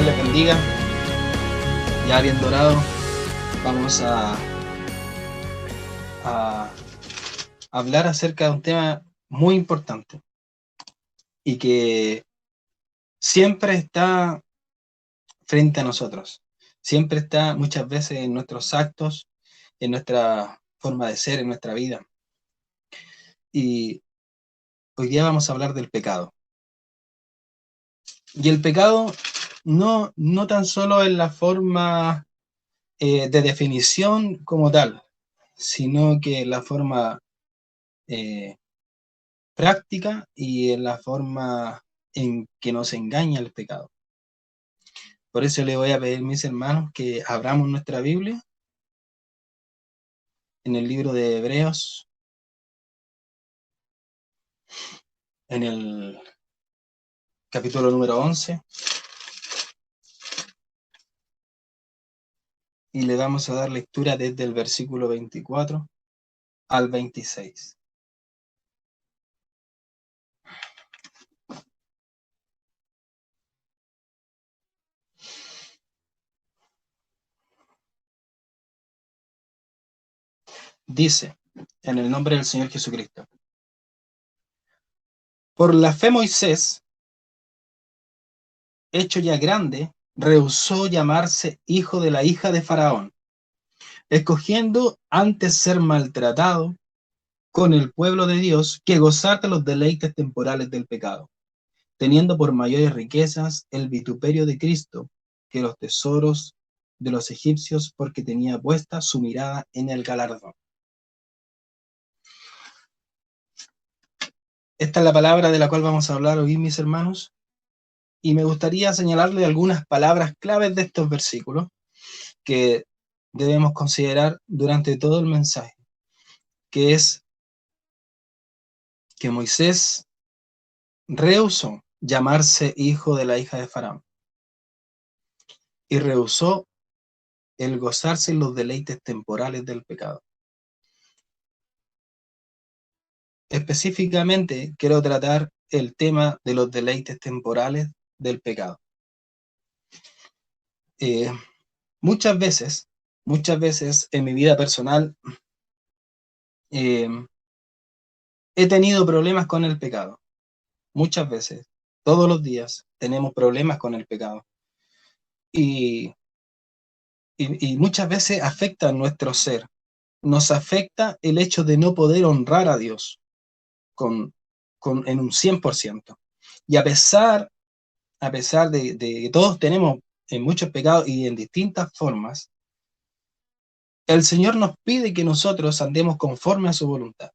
Dios les bendiga. Ya bien dorado, vamos a hablar acerca de un tema muy importante y que siempre está frente a nosotros. Siempre está muchas veces en nuestros actos, en nuestra forma de ser, en nuestra vida. Y hoy día vamos a hablar del pecado. Y el pecado no tan solo en la forma de definición como tal, sino que en la forma práctica y en la forma en que nos engaña el pecado. Por eso le voy a pedir, mis hermanos, que abramos nuestra Biblia en el libro de Hebreos, en el capítulo número 11, y le vamos a dar lectura desde el versículo 24 al 26. Dice, en el nombre del Señor Jesucristo: por la fe Moisés, hecho ya grande, rehusó llamarse hijo de la hija de Faraón, escogiendo antes ser maltratado con el pueblo de Dios que gozar de los deleites temporales del pecado, teniendo por mayores riquezas el vituperio de Cristo que los tesoros de los egipcios, porque tenía puesta su mirada en el galardón. Esta es la palabra de la cual vamos a hablar hoy, mis hermanos, y me gustaría señalarle algunas palabras claves de estos versículos que debemos considerar durante todo el mensaje, que es que Moisés rehusó llamarse hijo de la hija de Faraón y rehusó el gozarse en los deleites temporales del pecado. Específicamente quiero tratar el tema de los deleites temporales del pecado. Eh, muchas veces en mi vida personal eh, he tenido problemas con el pecado. Muchas veces, todos los días tenemos problemas con el pecado. Y muchas veces afecta nuestro ser. Nos afecta el hecho de no poder honrar a Dios en un 100%. Y a pesar de que todos tenemos muchos pecados y en distintas formas, el Señor nos pide que nosotros andemos conforme a su voluntad.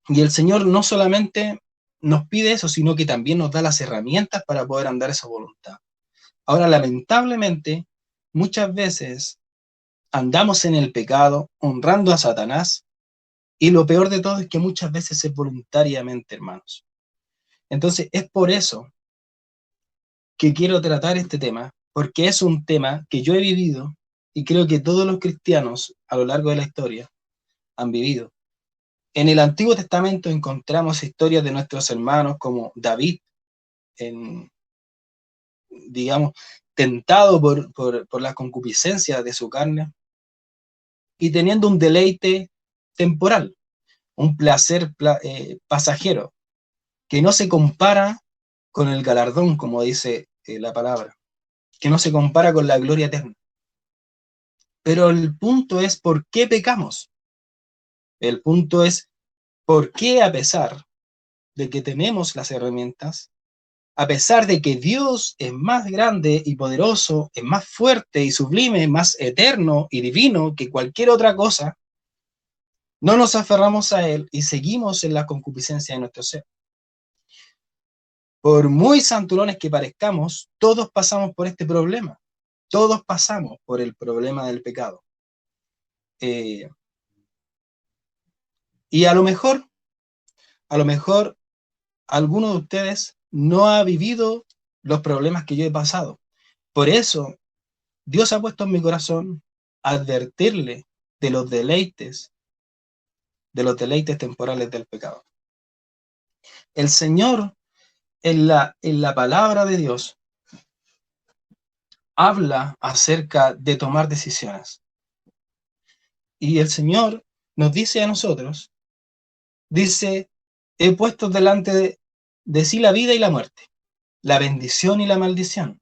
Y el Señor no solamente nos pide eso, sino que también nos da las herramientas para poder andar esa voluntad. Ahora, lamentablemente, muchas veces andamos en el pecado, honrando a Satanás, y lo peor de todo es que muchas veces es voluntariamente, hermanos. Entonces, es por eso que quiero tratar este tema, porque es un tema que yo he vivido y creo que todos los cristianos a lo largo de la historia han vivido. En el Antiguo Testamento encontramos historias de nuestros hermanos como David, digamos, tentado por la concupiscencia de su carne y teniendo un deleite temporal, un placer pasajero, que no se compara con el galardón, como dice la palabra, que no se compara con la gloria eterna. Pero el punto es, ¿por qué pecamos? El punto es, ¿por qué a pesar de que tenemos las herramientas, a pesar de que Dios es más grande y poderoso, es más fuerte y sublime, más eterno y divino que cualquier otra cosa, no nos aferramos a Él y seguimos en la concupiscencia de nuestro ser? Por muy santurones que parezcamos, todos pasamos por este problema. Todos pasamos por el problema del pecado. Y a lo mejor, alguno de ustedes no ha vivido los problemas que yo he pasado. Por eso, Dios ha puesto en mi corazón advertirle de los deleites temporales del pecado. El Señor, en la palabra de Dios, habla acerca de tomar decisiones. Y el Señor nos dice a nosotros, dice, he puesto delante de sí la vida y la muerte, la bendición y la maldición.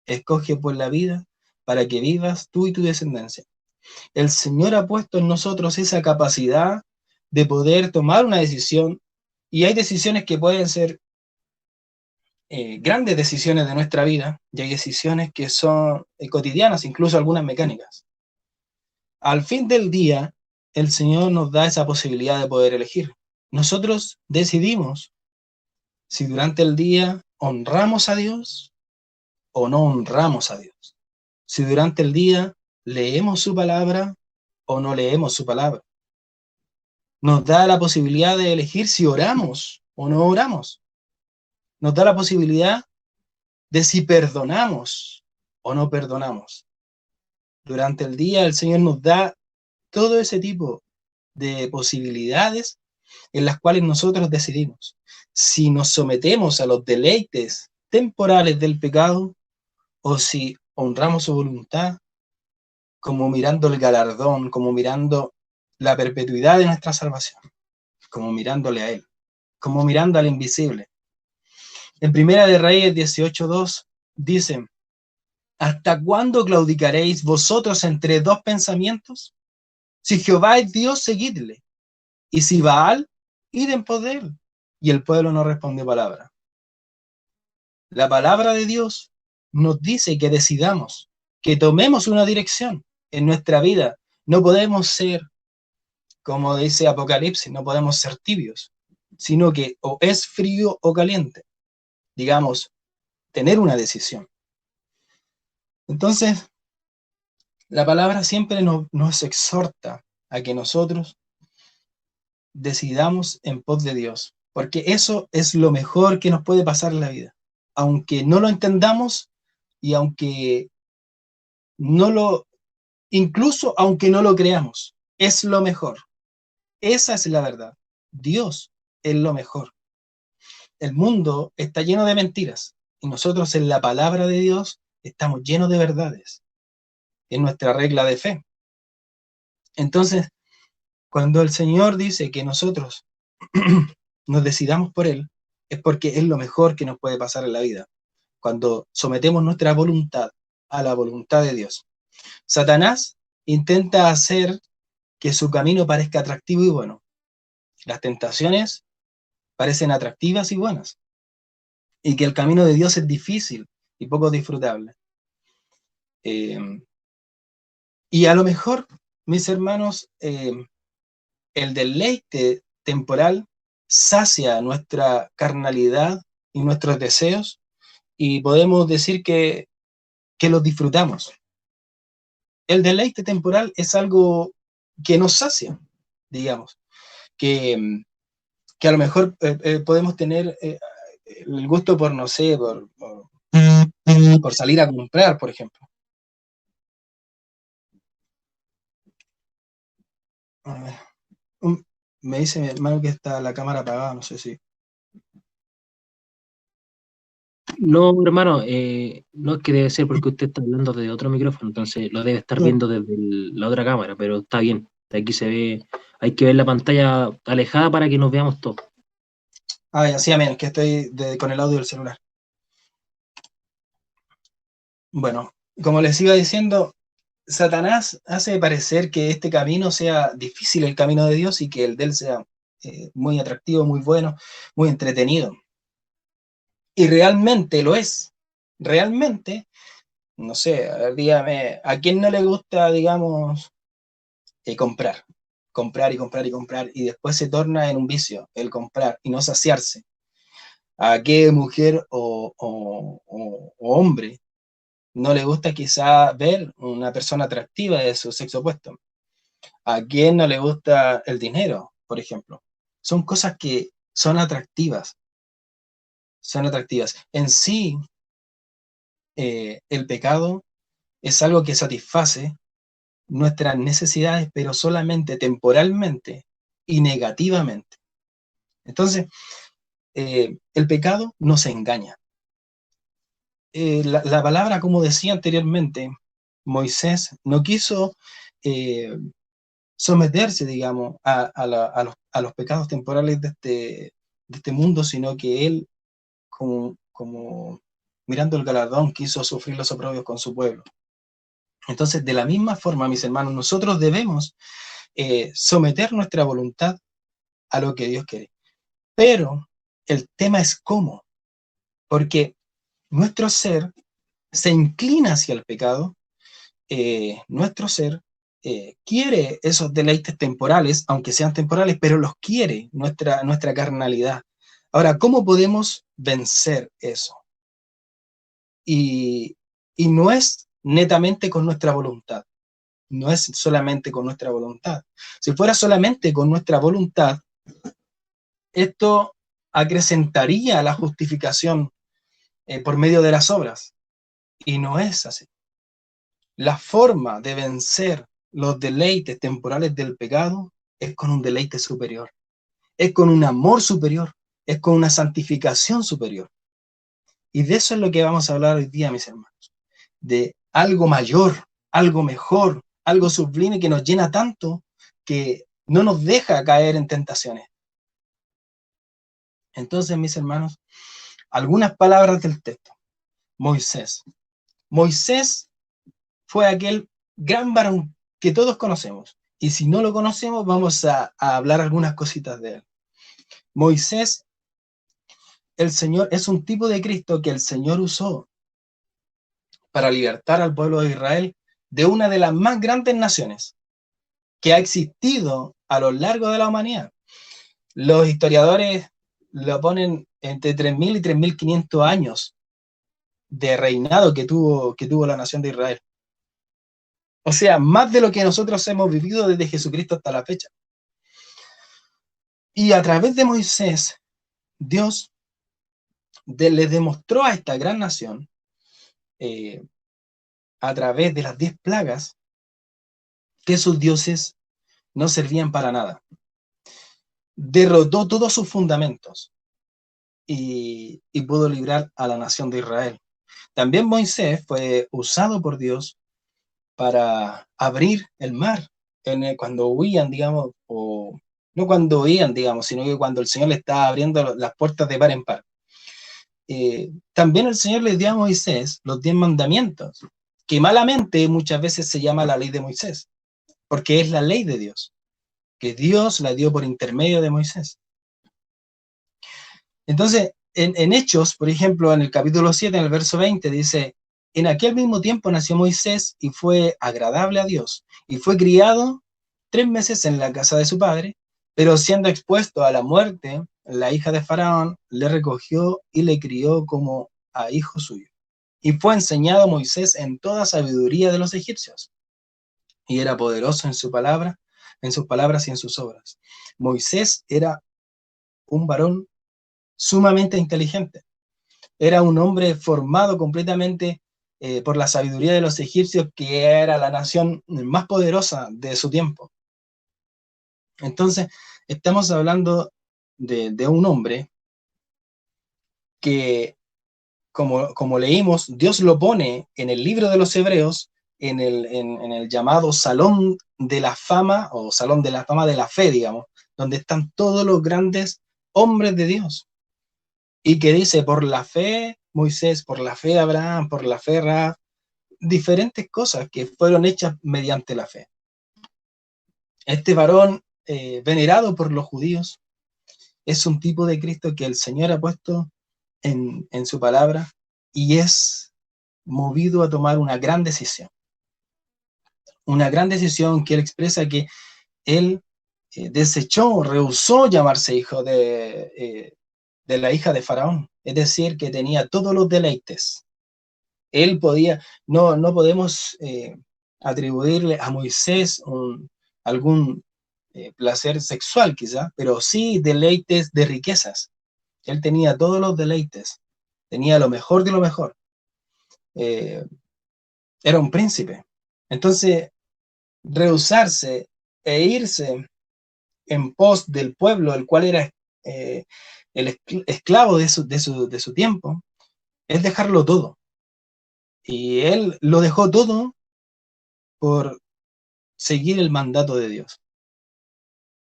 Escoge pues la vida para que vivas tú y tu descendencia. El Señor ha puesto en nosotros esa capacidad de poder tomar una decisión, y hay decisiones que pueden ser grandes decisiones de nuestra vida, y hay decisiones que son cotidianas, incluso algunas mecánicas. Al fin del día, el Señor nos da esa posibilidad de poder elegir. Nosotros decidimos si durante el día honramos a Dios o no honramos a Dios. Si durante el día leemos su palabra o no leemos su palabra. Nos da la posibilidad de elegir si oramos o no oramos. Nos da la posibilidad de si perdonamos o no perdonamos. Durante el día el Señor nos da todo ese tipo de posibilidades en las cuales nosotros decidimos si nos sometemos a los deleites temporales del pecado o si honramos su voluntad, como mirando el galardón, como mirando la perpetuidad de nuestra salvación, como mirándole a Él, como mirando al invisible. En Primera de Reyes 18:2 dice, ¿hasta cuándo claudicaréis vosotros entre dos pensamientos? Si Jehová es Dios, seguidle, y si Baal, id en pos de él. Y el pueblo no respondió palabra. La palabra de Dios nos dice que decidamos, que tomemos una dirección en nuestra vida. No podemos ser, como dice Apocalipsis, no podemos ser tibios, sino que o es frío o caliente. Digamos, tener una decisión. Entonces, la palabra siempre nos exhorta a que nosotros decidamos en pos de Dios, porque eso es lo mejor que nos puede pasar en la vida. Aunque no lo entendamos y aunque no lo, incluso aunque no lo creamos, es lo mejor. Esa es la verdad. Dios es lo mejor. El mundo está lleno de mentiras y nosotros en la palabra de Dios estamos llenos de verdades. Es nuestra regla de fe. Entonces, cuando el Señor dice que nosotros nos decidamos por Él, es porque es lo mejor que nos puede pasar en la vida, cuando sometemos nuestra voluntad a la voluntad de Dios. Satanás intenta hacer que su camino parezca atractivo y bueno. Las tentaciones parecen atractivas y buenas, y que el camino de Dios es difícil y poco disfrutable. Y a lo mejor, mis hermanos, el deleite temporal sacia nuestra carnalidad y nuestros deseos, y podemos decir que los disfrutamos. El deleite temporal es algo que nos sacia, digamos, que a lo mejor podemos tener el gusto por, no sé, por salir a comprar, por ejemplo. A ver, me dice mi hermano que está la cámara apagada, no sé si. No, hermano, no es que debe ser porque usted está hablando de otro micrófono, entonces lo debe estar viendo desde la otra cámara, pero está bien. Aquí se ve, hay que ver la pantalla alejada para que nos veamos todos. Ah, ya, sí, amén, que estoy con el audio del celular. Bueno, como les iba diciendo, Satanás hace parecer que este camino sea difícil, el camino de Dios, y que el de él sea muy atractivo, muy bueno, muy entretenido. Y realmente lo es. Realmente, no sé, dígame, ¿a quién no le gusta, digamos, comprar? Comprar y comprar y comprar, y después se torna en un vicio el comprar y no saciarse. ¿A qué mujer o hombre no le gusta quizá ver una persona atractiva de su sexo opuesto? ¿A quién no le gusta el dinero, por ejemplo? Son cosas que son atractivas. Son atractivas. En sí, el pecado es algo que satisface nuestras necesidades, pero solamente temporalmente y negativamente. Entonces, el pecado nos engaña. la palabra, como decía anteriormente, Moisés no quiso someterse, digamos, a los pecados temporales de este mundo, sino que él, como mirando el galardón, quiso sufrir los oprobios con su pueblo. Entonces, de la misma forma, mis hermanos, nosotros debemos someter nuestra voluntad a lo que Dios quiere. Pero el tema es cómo, porque nuestro ser se inclina hacia el pecado, nuestro ser quiere esos deleites temporales, aunque sean temporales, pero los quiere nuestra carnalidad. Ahora, ¿cómo podemos vencer eso? Y no es netamente con nuestra voluntad, no es solamente con nuestra voluntad. Si fuera solamente con nuestra voluntad, esto acrecentaría la justificación por medio de las obras, y no es así. La forma de vencer los deleites temporales del pecado es con un deleite superior, es con un amor superior, es con una santificación superior. Y de eso es lo que vamos a hablar hoy día, mis hermanos, de algo mayor, algo mejor, algo sublime que nos llena tanto que no nos deja caer en tentaciones. Entonces, mis hermanos, algunas palabras del texto. Moisés. Moisés fue aquel gran varón que todos conocemos. Y si no lo conocemos, vamos a hablar algunas cositas de él. Moisés, el Señor, es un tipo de Cristo que el Señor usó para libertar al pueblo de Israel de una de las más grandes naciones que ha existido a lo largo de la humanidad. Los historiadores lo ponen entre 3.000 y 3.500 años de reinado que tuvo la nación de Israel. O sea, más de lo que nosotros hemos vivido desde Jesucristo hasta la fecha. Y a través de Moisés, Dios le demostró a esta gran nación, a través de las 10 plagas, que sus dioses no servían para nada. Derrotó todos sus fundamentos y pudo librar a la nación de Israel. También Moisés fue usado por Dios para abrir el mar, cuando huían, digamos, o no cuando huían, digamos, sino que cuando el Señor le estaba abriendo las puertas de par en par. También el Señor le dio a Moisés los 10 mandamientos, que malamente muchas veces se llama la ley de Moisés, porque es la ley de Dios, que Dios la dio por intermedio de Moisés. Entonces, en Hechos, por ejemplo, en el capítulo 7, en el verso 20, dice: en aquel mismo tiempo nació Moisés y fue agradable a Dios, y fue criado 3 meses en la casa de su padre, pero siendo expuesto a la muerte, la hija de Faraón le recogió y le crió como a hijo suyo. Y fue enseñado Moisés en toda sabiduría de los egipcios, y era poderoso en su palabra, en sus palabras y en sus obras. Moisés era un varón sumamente inteligente. Era un hombre formado completamente por la sabiduría de los egipcios, que era la nación más poderosa de su tiempo. Entonces, estamos hablando de un hombre que, como leímos, Dios lo pone en el libro de los Hebreos, en el llamado Salón de la Fama, o Salón de la Fama de la Fe, digamos, donde están todos los grandes hombres de Dios. Y que dice: por la fe Moisés, por la fe Abraham, por la fe Rahab, diferentes cosas que fueron hechas mediante la fe. Este varón, venerado por los judíos, es un tipo de Cristo que el Señor ha puesto en su palabra, y es movido a tomar una gran decisión que él expresa, que él desechó, rehusó llamarse hijo de la hija de Faraón, es decir, que tenía todos los deleites. Él podía, no podemos atribuirle a Moisés algún placer sexual quizá, pero sí deleites de riquezas. Él tenía todos los deleites, tenía lo mejor de lo mejor. Era un príncipe. Entonces, rehusarse e irse en pos del pueblo, el cual era el esclavo de su tiempo, es dejarlo todo. Y él lo dejó todo por seguir el mandato de Dios.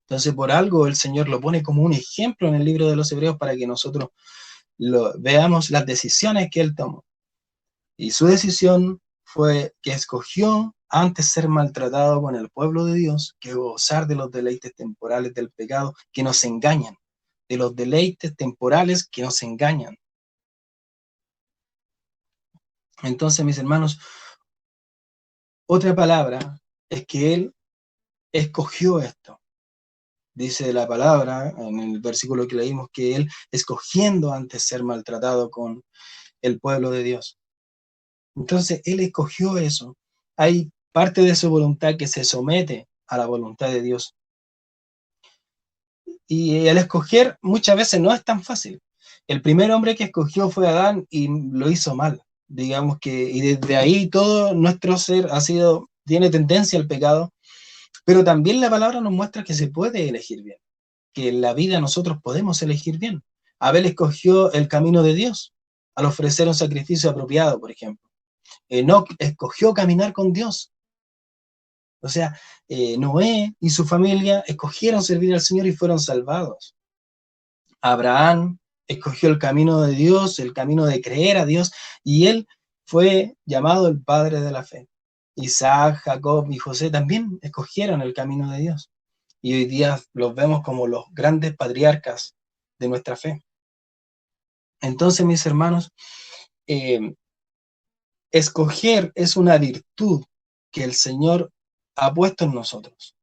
Entonces, por algo el Señor lo pone como un ejemplo en el libro de los Hebreos para que nosotros veamos las decisiones que él tomó. Y su decisión fue que escogió antes ser maltratado con el pueblo de Dios que gozar de los deleites temporales del pecado que nos engañan, de los deleites temporales que nos engañan. Entonces, mis hermanos, otra palabra es que él escogió esto. Dice la palabra en el versículo que leímos que él escogiendo antes ser maltratado con el pueblo de Dios. Entonces él escogió eso. Hay parte de su voluntad que se somete a la voluntad de Dios. Y el escoger muchas veces no es tan fácil. El primer hombre que escogió fue Adán y lo hizo mal. Digamos que, y desde ahí todo nuestro ser tiene tendencia al pecado, pero también la palabra nos muestra que se puede elegir bien, que en la vida nosotros podemos elegir bien. Abel escogió el camino de Dios al ofrecer un sacrificio apropiado, por ejemplo. Enoc escogió caminar con Dios. O sea, Noé y su familia escogieron servir al Señor y fueron salvados. Abraham escogió el camino de Dios, el camino de creer a Dios, y él fue llamado el padre de la fe. Isaac, Jacob y José también escogieron el camino de Dios. Y hoy día los vemos como los grandes patriarcas de nuestra fe. Entonces, mis hermanos, escoger es una virtud que el Señor ha puesto en nosotros.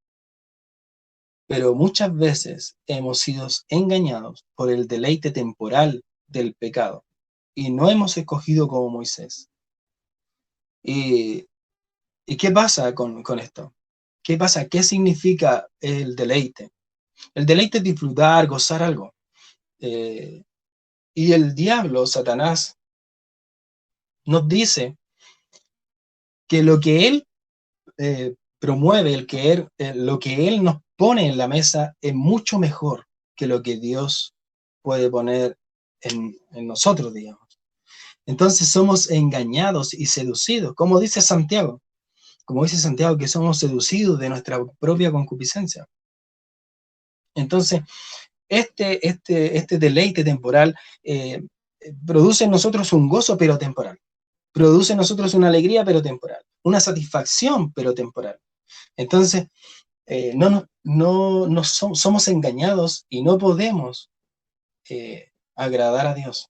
Pero muchas veces hemos sido engañados por el deleite temporal del pecado y no hemos escogido como Moisés. ¿Y qué pasa con esto? ¿Qué pasa? ¿Qué significa el deleite? El deleite es disfrutar, gozar algo. Y el diablo, Satanás, nos dice que lo que él promueve, lo que él nos pone en la mesa es mucho mejor que lo que Dios puede poner en nosotros, digamos. Entonces somos engañados y seducidos, como dice Santiago, que somos seducidos de nuestra propia concupiscencia. Entonces, este deleite temporal produce en nosotros un gozo, pero temporal. Produce en nosotros una alegría, pero temporal. Una satisfacción, pero temporal. Entonces, somos engañados y no podemos agradar a Dios.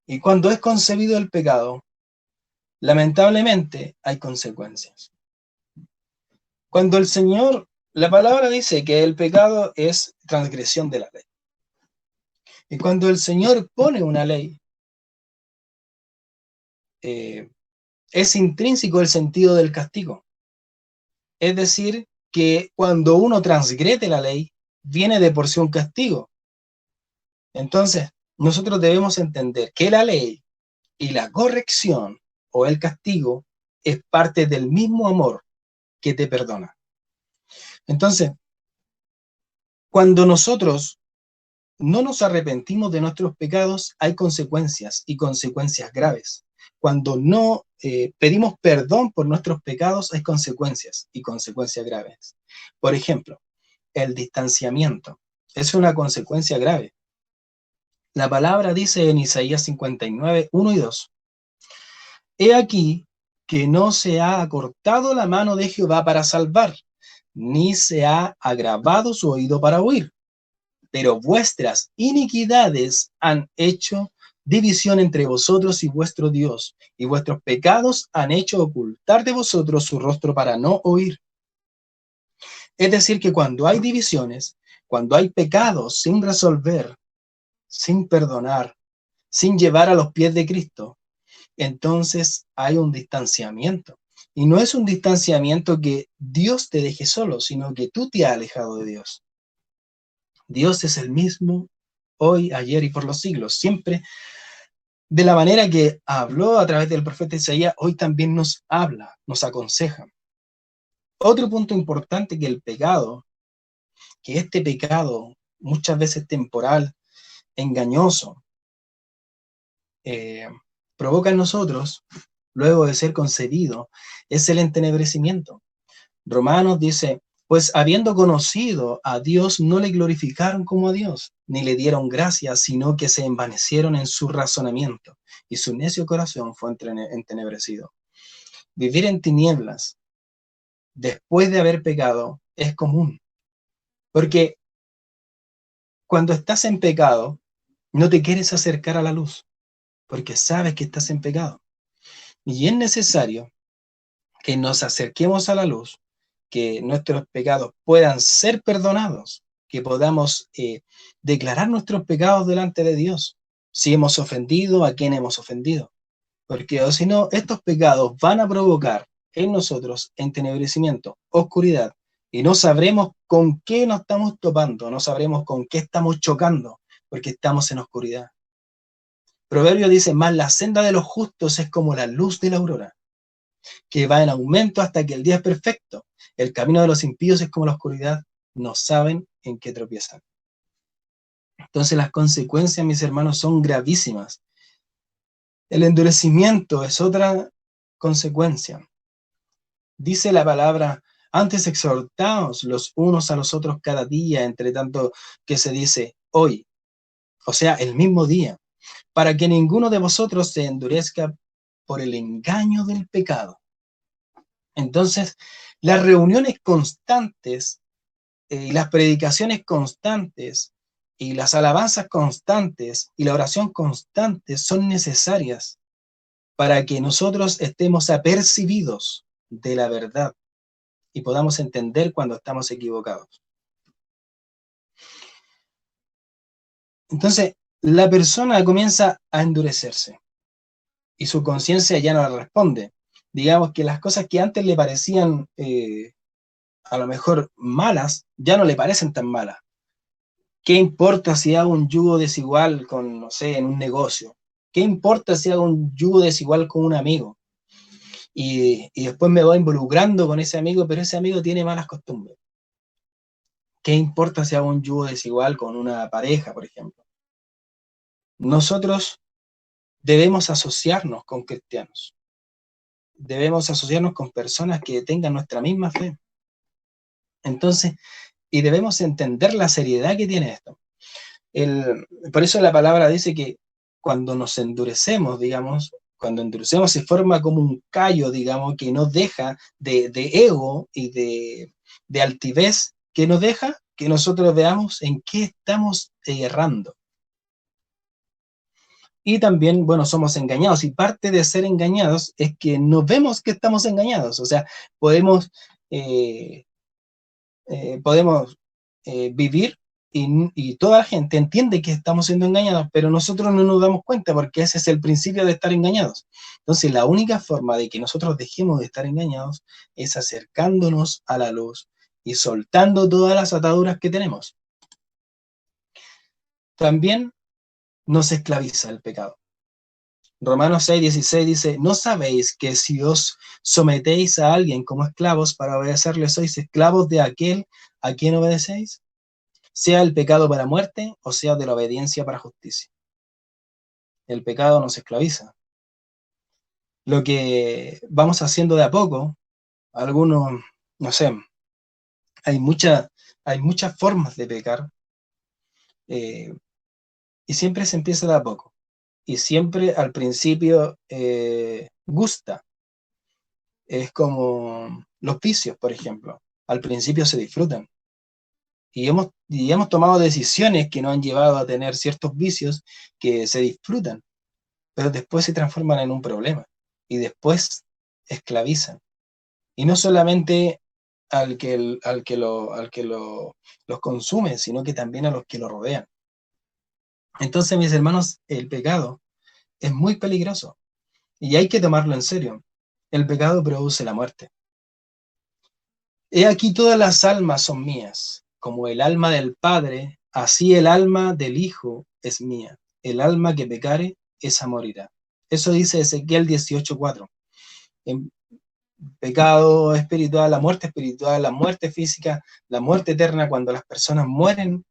Y cuando es concebido el pecado, lamentablemente hay consecuencias. Cuando la palabra dice que el pecado es transgresión de la ley. Y cuando el Señor pone una ley, es intrínseco el sentido del castigo. Es decir, que cuando uno transgrede la ley, viene de por sí un castigo. Entonces, nosotros debemos entender que la ley y la corrección o el castigo es parte del mismo amor que te perdona. Entonces, cuando nosotros no nos arrepentimos de nuestros pecados, hay consecuencias y consecuencias graves. Cuando no pedimos perdón por nuestros pecados, hay consecuencias y consecuencias graves. Por ejemplo, el distanciamiento es una consecuencia grave. La palabra dice en Isaías 59, 1 y 2, He aquí que no se ha acortado la mano de Jehová para salvar, ni se ha agravado su oído para oír, pero vuestras iniquidades han hecho división entre vosotros y vuestro Dios, y vuestros pecados han hecho ocultar de vosotros su rostro para no oír. Es decir, que cuando hay divisiones, cuando hay pecados sin resolver, sin perdonar, sin llevar a los pies de Cristo, entonces hay un distanciamiento. Y no es un distanciamiento que Dios te deje solo, sino que tú te has alejado de Dios. Dios es el mismo hoy, ayer y por los siglos. Siempre de la manera que habló a través del profeta Isaías, hoy también nos habla, nos aconseja. Otro punto importante que este pecado, muchas veces temporal, engañoso, provoca en nosotros, luego de ser concebido, es el entenebrecimiento. Romanos dice, pues habiendo conocido a Dios, no le glorificaron como a Dios, ni le dieron gracias, sino que se envanecieron en su razonamiento, y su necio corazón fue entenebrecido. Vivir en tinieblas, después de haber pecado, es común, porque cuando estás en pecado, no te quieres acercar a la luz, porque sabes que estás en pecado. Y es necesario que nos acerquemos a la luz, que nuestros pecados puedan ser perdonados, que podamos declarar nuestros pecados delante de Dios, si hemos ofendido, a quién hemos ofendido. Porque o si no, estos pecados van a provocar en nosotros entenebrecimiento, oscuridad, y no sabremos con qué nos estamos topando, no sabremos con qué estamos chocando, porque estamos en oscuridad. Proverbio dice, más la senda de los justos es como la luz de la aurora, que va en aumento hasta que el día es perfecto. El camino de los impíos es como la oscuridad, no saben en qué tropiezan. Entonces las consecuencias, mis hermanos, son gravísimas. El endurecimiento es otra consecuencia. Dice la palabra, antes exhortaos los unos a los otros cada día, entre tanto que se dice hoy, o sea, el mismo día, para que ninguno de vosotros se endurezca por el engaño del pecado. Entonces, las reuniones constantes y las predicaciones constantes y las alabanzas constantes y la oración constante son necesarias para que nosotros estemos apercibidos de la verdad y podamos entender cuando estamos equivocados. Entonces, la persona comienza a endurecerse y su conciencia ya no le responde. Digamos que las cosas que antes le parecían a lo mejor malas, ya no le parecen tan malas. ¿Qué importa si hago un yugo desigual con, no sé, en un negocio? ¿Qué importa si hago un yugo desigual con un amigo? Y después me voy involucrando con ese amigo, pero ese amigo tiene malas costumbres. ¿Qué importa si hago un yugo desigual con una pareja, por ejemplo? Nosotros debemos asociarnos con cristianos. Debemos asociarnos con personas que tengan nuestra misma fe. Entonces, y debemos entender la seriedad que tiene esto. Por eso la palabra dice que cuando nos endurecemos, digamos, cuando endurecemos se forma como un callo, digamos, que nos deja de ego y de altivez, que nos deja que nosotros veamos en qué estamos errando. Y también, bueno, somos engañados, y parte de ser engañados es que no vemos que estamos engañados, o sea, podemos vivir y toda la gente entiende que estamos siendo engañados, pero nosotros no nos damos cuenta porque ese es el principio de estar engañados. Entonces, la única forma de que nosotros dejemos de estar engañados es acercándonos a la luz y soltando todas las ataduras que tenemos. También nos esclaviza el pecado. Romanos 6:16 dice, ¿no sabéis que si os sometéis a alguien como esclavos para obedecerle, sois esclavos de aquel a quien obedecéis? Sea el pecado para muerte o sea de la obediencia para justicia. El pecado nos esclaviza. Lo que vamos haciendo de a poco, algunos, no sé, hay muchas formas de pecar y siempre se empieza de a poco. Y siempre al principio gusta. Es como los vicios, por ejemplo. Al principio se disfrutan. Y hemos tomado decisiones que nos han llevado a tener ciertos vicios que se disfrutan, pero después se transforman en un problema y después esclavizan. Y no solamente los consume, sino que también a los que lo rodean. Entonces, mis hermanos, el pecado es muy peligroso y hay que tomarlo en serio. El pecado produce la muerte. He aquí todas las almas son mías, como el alma del Padre, así el alma del Hijo es mía. El alma que pecare, esa morirá. Eso dice Ezequiel 18:4. En pecado espiritual, la muerte física, la muerte eterna, cuando las personas mueren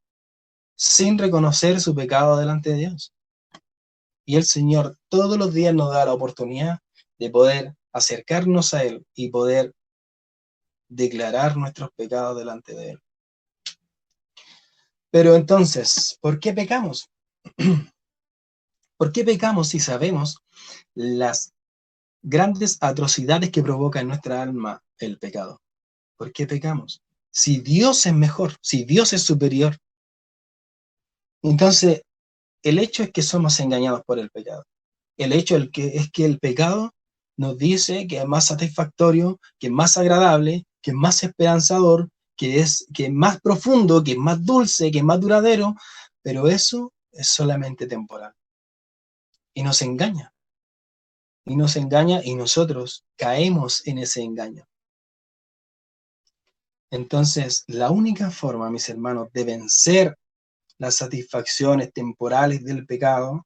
sin reconocer su pecado delante de Dios. Y el Señor todos los días nos da la oportunidad de poder acercarnos a Él y poder declarar nuestros pecados delante de Él. Pero entonces, ¿por qué pecamos? ¿Por qué pecamos si sabemos las grandes atrocidades que provoca en nuestra alma el pecado? ¿Por qué pecamos? Si Dios es mejor, si Dios es superior, entonces el hecho es que somos engañados por el pecado. El hecho es que el pecado nos dice que es más satisfactorio, que es más agradable, que es más esperanzador, que es más profundo, que es más dulce, que es más duradero, pero eso es solamente temporal. Y nos engaña. Y nos engaña y nosotros caemos en ese engaño. Entonces, la única forma, mis hermanos, de vencer las satisfacciones temporales del pecado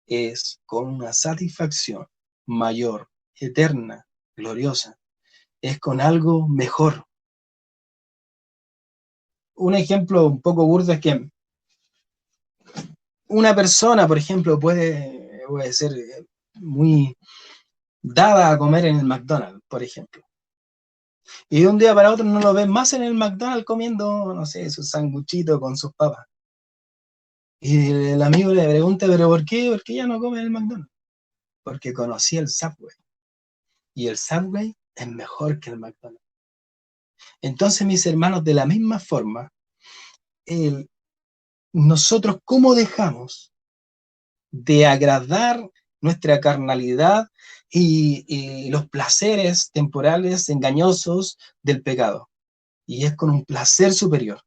es con una satisfacción mayor, eterna, gloriosa. Es con algo mejor. Un ejemplo un poco burdo es que una persona, por ejemplo, puede ser muy dada a comer en el McDonald's, por ejemplo. Y de un día para otro no lo ven más en el McDonald's comiendo, no sé, su sanguchito con sus papas. Y el amigo le pregunta, ¿pero por qué? ¿Por qué ya no come en el McDonald's? Porque conocí el Subway. Y el Subway es mejor que el McDonald's. Entonces, mis hermanos, de la misma forma, nosotros, ¿cómo dejamos de agradar nuestra carnalidad y los placeres temporales engañosos del pecado? Y es con un placer superior.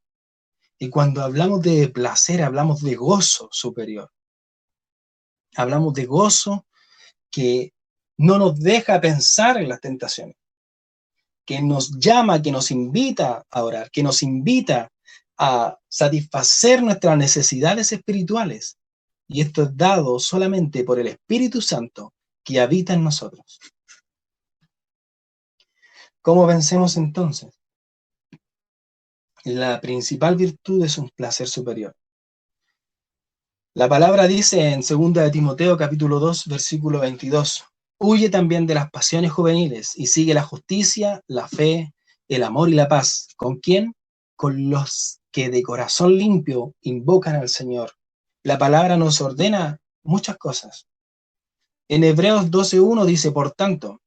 Y cuando hablamos de placer, hablamos de gozo superior. Hablamos de gozo que no nos deja pensar en las tentaciones, que nos llama, que nos invita a orar, que nos invita a satisfacer nuestras necesidades espirituales. Y esto es dado solamente por el Espíritu Santo que habita en nosotros. ¿Cómo vencemos entonces? La principal virtud es un placer superior. La palabra dice en 2 de Timoteo capítulo 2, versículo 22, huye también de las pasiones juveniles y sigue la justicia, la fe, el amor y la paz. ¿Con quién? Con los que de corazón limpio invocan al Señor. La palabra nos ordena muchas cosas. En Hebreos 12:1 dice, por tanto,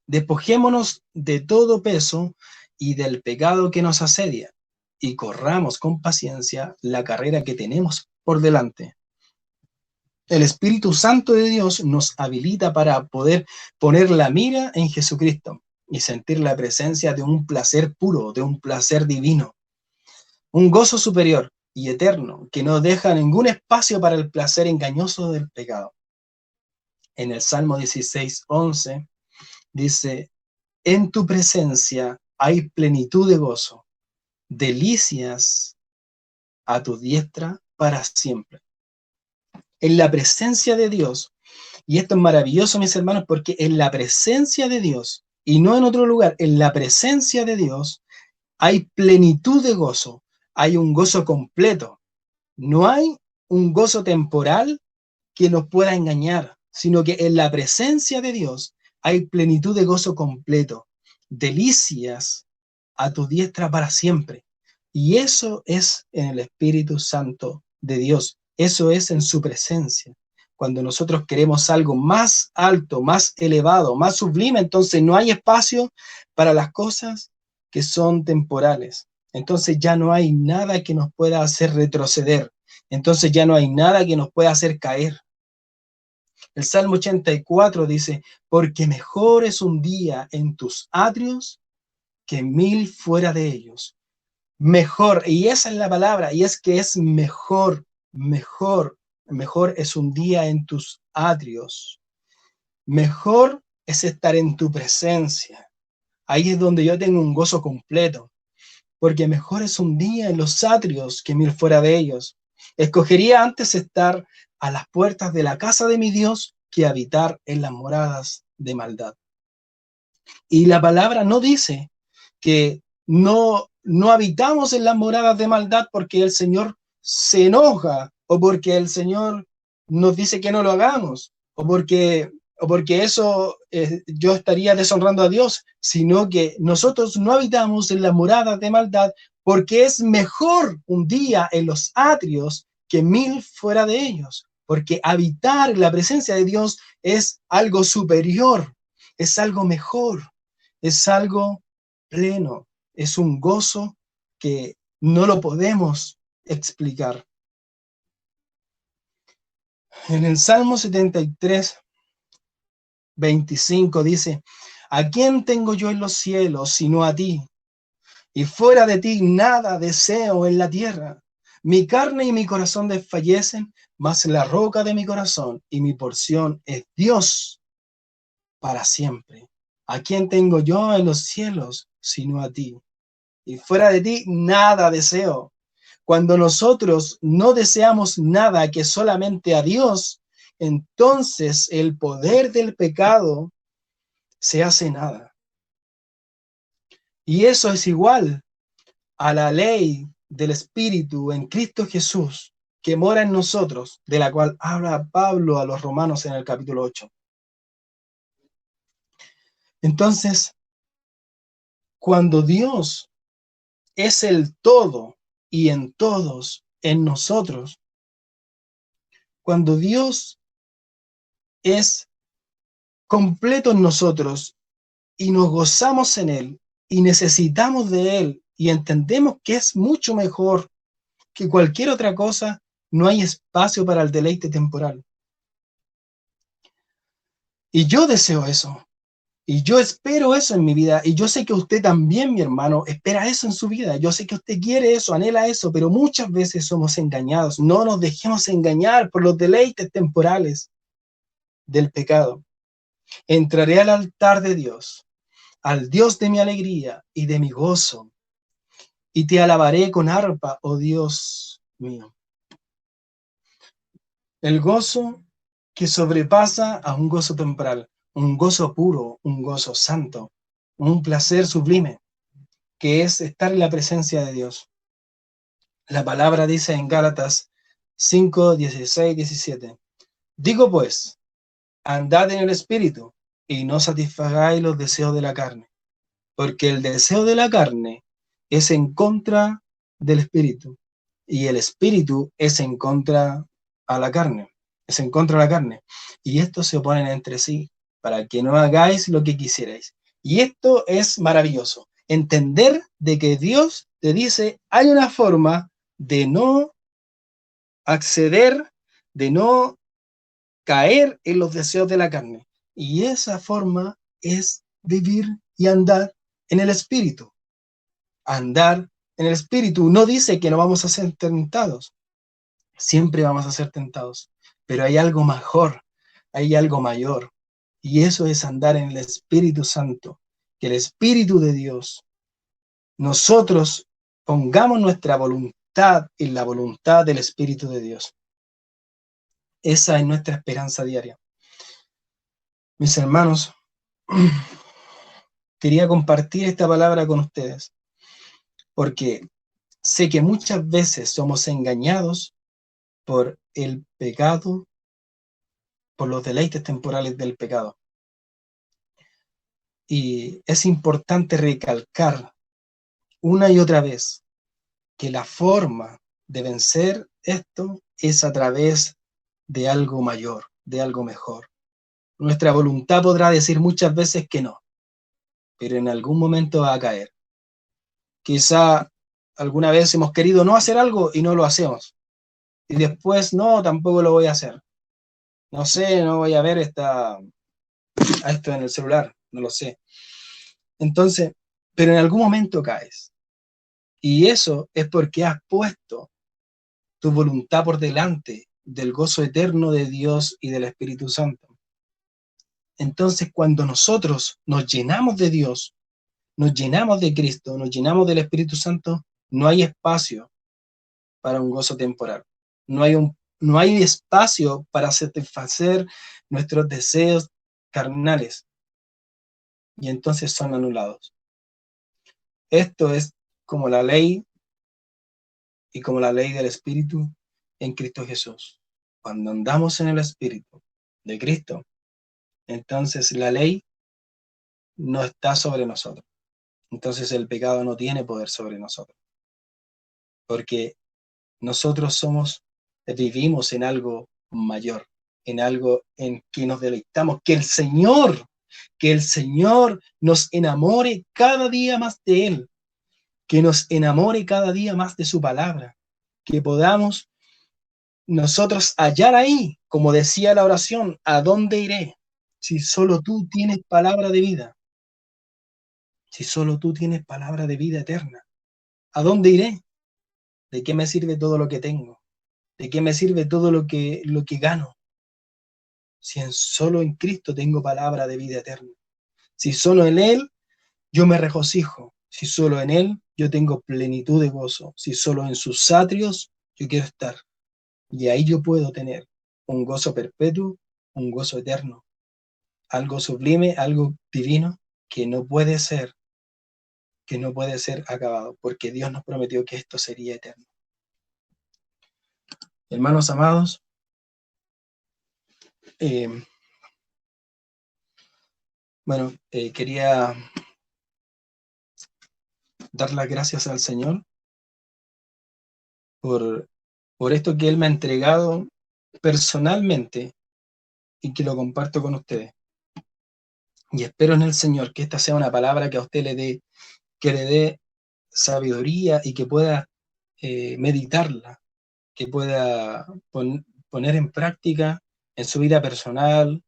despojémonos de todo peso y del pecado que nos asedia, y corramos con paciencia la carrera que tenemos por delante. El Espíritu Santo de Dios nos habilita para poder poner la mira en Jesucristo y sentir la presencia de un placer puro, de un placer divino, un gozo superior y eterno que no deja ningún espacio para el placer engañoso del pecado. En el Salmo 16:11 dice, en tu presencia hay plenitud de gozo, delicias a tu diestra para siempre. En la presencia de Dios, y esto es maravilloso, mis hermanos, porque en la presencia de Dios, y no en otro lugar, en la presencia de Dios hay plenitud de gozo, hay un gozo completo. No hay un gozo temporal que nos pueda engañar, sino que en la presencia de Dios hay plenitud de gozo completo, delicias a tu diestra para siempre. Y eso es en el Espíritu Santo de Dios, eso es en su presencia. Cuando nosotros queremos algo más alto, más elevado, más sublime, entonces no hay espacio para las cosas que son temporales. Entonces ya no hay nada que nos pueda hacer retroceder. Entonces ya no hay nada que nos pueda hacer caer. El Salmo 84 dice, porque mejor es un día en tus atrios que 1000 fuera de ellos. Mejor, y esa es la palabra, y es que es mejor, mejor es un día en tus atrios. Mejor es estar en tu presencia. Ahí es donde yo tengo un gozo completo, porque mejor es un día en los atrios que 1000 fuera de ellos. Escogería antes estar a las puertas de la casa de mi Dios que habitar en las moradas de maldad. Y la palabra no dice que no habitamos en las moradas de maldad porque el Señor se enoja o porque el Señor nos dice que no lo hagamos, o porque eso yo estaría deshonrando a Dios, sino que nosotros no habitamos en las moradas de maldad, porque es mejor un día en los atrios que 1000 fuera de ellos, porque habitar en la presencia de Dios es algo superior, es algo mejor, es algo pleno, es un gozo que no lo podemos explicar. En el Salmo 73, 25 dice: ¿a quién tengo yo en los cielos sino a ti? Y fuera de ti nada deseo en la tierra. Mi carne y mi corazón desfallecen, mas la roca de mi corazón y mi porción es Dios para siempre. ¿A quién tengo yo en los cielos sino a ti? Y fuera de ti nada deseo. Cuando nosotros no deseamos nada que solamente a Dios, entonces el poder del pecado se hace nada. Y eso es igual a la ley del Espíritu en Cristo Jesús, que mora en nosotros, de la cual habla Pablo a los romanos en el capítulo 8. Entonces, cuando Dios es el todo y en todos, en nosotros, cuando Dios es completo en nosotros y nos gozamos en Él y necesitamos de Él y entendemos que es mucho mejor que cualquier otra cosa, no hay espacio para el deleite temporal. Y yo deseo eso. Y yo espero eso en mi vida. Y yo sé que usted también, mi hermano, espera eso en su vida. Yo sé que usted quiere eso, anhela eso, pero muchas veces somos engañados. No nos dejemos engañar por los deleites temporales del pecado. Entraré al altar de Dios, al Dios de mi alegría y de mi gozo, y te alabaré con arpa, oh Dios mío. El gozo que sobrepasa a un gozo temporal, un gozo puro, un gozo santo, un placer sublime, que es estar en la presencia de Dios. La palabra dice en Gálatas 5, 16, 17: digo pues, andad en el Espíritu, y no satisfagáis los deseos de la carne, porque el deseo de la carne es en contra del Espíritu, y el Espíritu es en contra a la carne, es en contra de la carne, y estos se oponen entre sí, para que no hagáis lo que quisierais. Y esto es maravilloso, entender de que Dios te dice, hay una forma de no acceder, de no caer en los deseos de la carne, y esa forma es vivir y andar en el Espíritu. Andar en el Espíritu no dice que no vamos a ser tentados, siempre vamos a ser tentados, pero hay algo mejor, hay algo mayor, y eso es andar en el Espíritu Santo, que el Espíritu de Dios, nosotros pongamos nuestra voluntad en la voluntad del Espíritu de Dios. Esa es nuestra esperanza diaria. Mis hermanos, quería compartir esta palabra con ustedes, porque sé que muchas veces somos engañados por el pecado, por los deleites temporales del pecado. Y es importante recalcar una y otra vez que la forma de vencer esto es a través de algo mayor, de algo mejor. Nuestra voluntad podrá decir muchas veces que no, pero en algún momento va a caer. Quizá alguna vez hemos querido no hacer algo y no lo hacemos. Y después, no, tampoco lo voy a hacer. No sé, no voy a ver esto en el celular, no lo sé. Entonces, pero en algún momento caes. Y eso es porque has puesto tu voluntad por delante del gozo eterno de Dios y del Espíritu Santo. Entonces, cuando nosotros nos llenamos de Dios, nos llenamos de Cristo, nos llenamos del Espíritu Santo, no hay espacio para un gozo temporal. No hay espacio para satisfacer nuestros deseos carnales. Y entonces son anulados. Esto es como la ley y como la ley del Espíritu en Cristo Jesús. Cuando andamos en el Espíritu de Cristo, entonces la ley no está sobre nosotros. Entonces el pecado no tiene poder sobre nosotros. Porque nosotros vivimos en algo mayor, en algo en que nos deleitamos, que el Señor nos enamore cada día más de Él, que nos enamore cada día más de su palabra, que podamos nosotros hallar ahí, como decía la oración, ¿a dónde iré? Si solo tú tienes palabra de vida, si solo tú tienes palabra de vida eterna, ¿a dónde iré? ¿De qué me sirve todo lo que tengo? ¿De qué me sirve todo lo que gano? Si solo en Cristo tengo palabra de vida eterna. Si solo en Él yo me regocijo. Si solo en Él yo tengo plenitud de gozo. Si solo en sus atrios yo quiero estar. Y ahí yo puedo tener un gozo perpetuo, un gozo eterno. Algo sublime, algo divino que no puede ser acabado, porque Dios nos prometió que esto sería eterno. Hermanos amados, quería dar las gracias al Señor por esto que Él me ha entregado personalmente y que lo comparto con ustedes. Y espero en el Señor que esta sea una palabra que a usted que le dé sabiduría y que pueda meditarla, que pueda poner en práctica en su vida personal,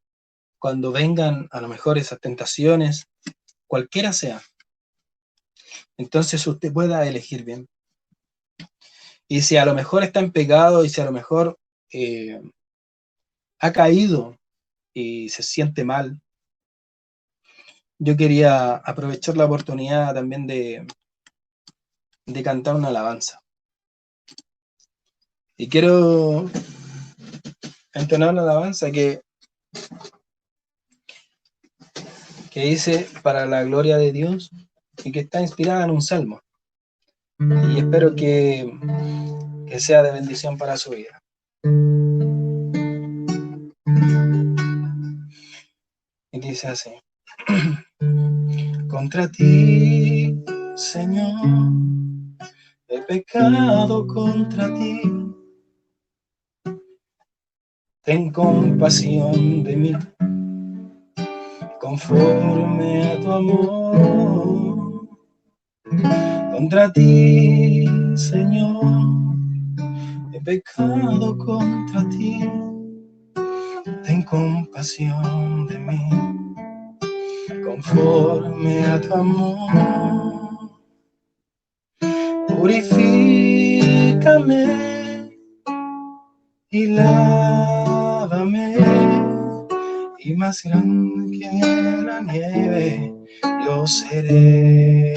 cuando vengan a lo mejor esas tentaciones, cualquiera sea. Entonces usted pueda elegir bien. Y si a lo mejor está en pecado y si a lo mejor ha caído y se siente mal, yo quería aprovechar la oportunidad también de cantar una alabanza. Y quiero entonar una alabanza que dice para la gloria de Dios y que está inspirada en un salmo. Y espero que sea de bendición para su vida. Y dice así: contra ti, Señor, he pecado contra ti. Ten compasión de mí, conforme a tu amor. Contra ti, Señor, he pecado contra ti. Ten compasión de mí, conforme a tu amor. Purifícame y lávame, y más grande que la nieve yo seré.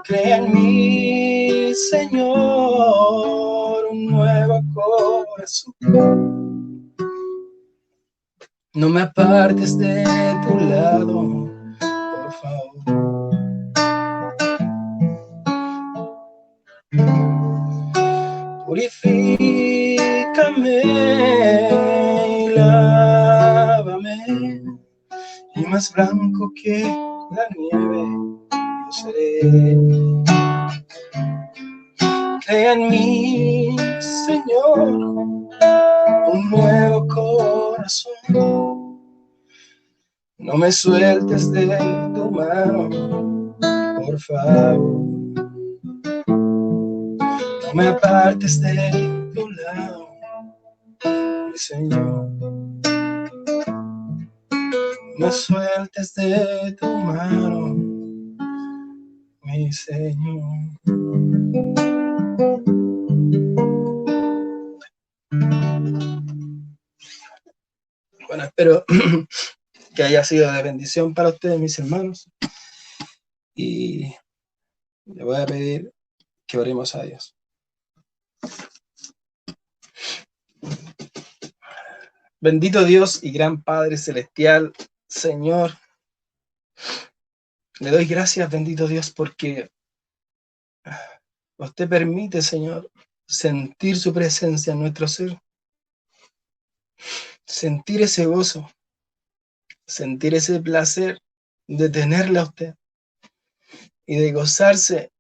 Crea en mí, Señor, un nuevo corazón. No me apartes de tu lado, por favor. Purifícame y lávame, y más blanco que la nieve yo seré. Crea en mí, Señor, un nuevo corazón. No me sueltes de tu mano, por favor. No me apartes de tu lado, mi Señor. No me sueltes de tu mano, mi Señor. Bueno, espero que haya sido de bendición para ustedes, mis hermanos. Y le voy a pedir que oremos a Dios. Bendito Dios y gran Padre Celestial, Señor, le doy gracias, bendito Dios, porque usted permite, Señor, sentir su presencia en nuestro ser, sentir ese gozo, sentir ese placer de tenerla a usted y de gozarse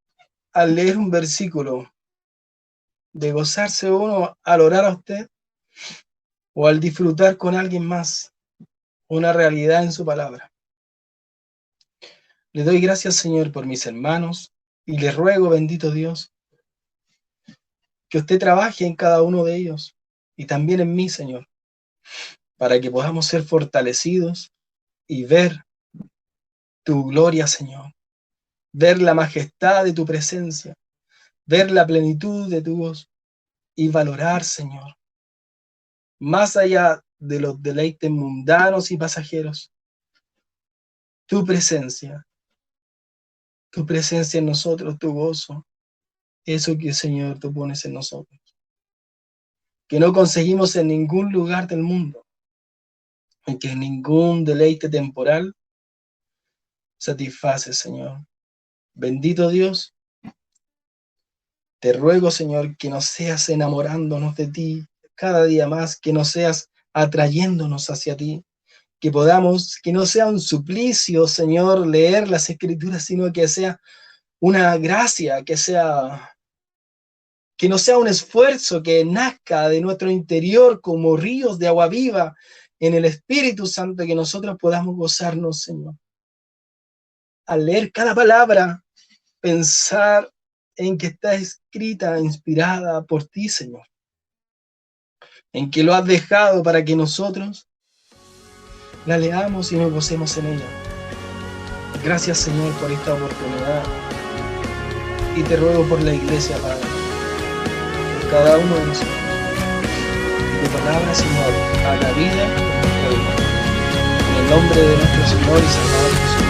al leer un versículo, de gozarse uno al orar a usted o al disfrutar con alguien más una realidad en su palabra. Le doy gracias, Señor, por mis hermanos y le ruego, bendito Dios, que usted trabaje en cada uno de ellos y también en mí, Señor, para que podamos ser fortalecidos y ver tu gloria, Señor, ver la majestad de tu presencia, ver la plenitud de tu voz y valorar, Señor, más allá de los deleites mundanos y pasajeros, tu presencia en nosotros, tu gozo, eso que, Señor, tú pones en nosotros, que no conseguimos en ningún lugar del mundo, y que ningún deleite temporal satisface, Señor. Bendito Dios, te ruego, Señor, que no seas enamorándonos de ti cada día más, que no seas atrayéndonos hacia ti, que podamos, que no sea un suplicio, Señor, leer las Escrituras, sino que sea una gracia, que no sea un esfuerzo que nazca de nuestro interior como ríos de agua viva en el Espíritu Santo, que nosotros podamos gozarnos, Señor. Al leer cada palabra, pensar en que está escrita, inspirada por ti, Señor, en que lo has dejado para que nosotros la leamos y nos gocemos en ella. Gracias, Señor, por esta oportunidad y te ruego por la iglesia, Padre, por cada uno de nosotros. Que tu palabra, Señor, haga vida en nuestra vida. En el nombre de nuestro Señor y Salvador Jesús.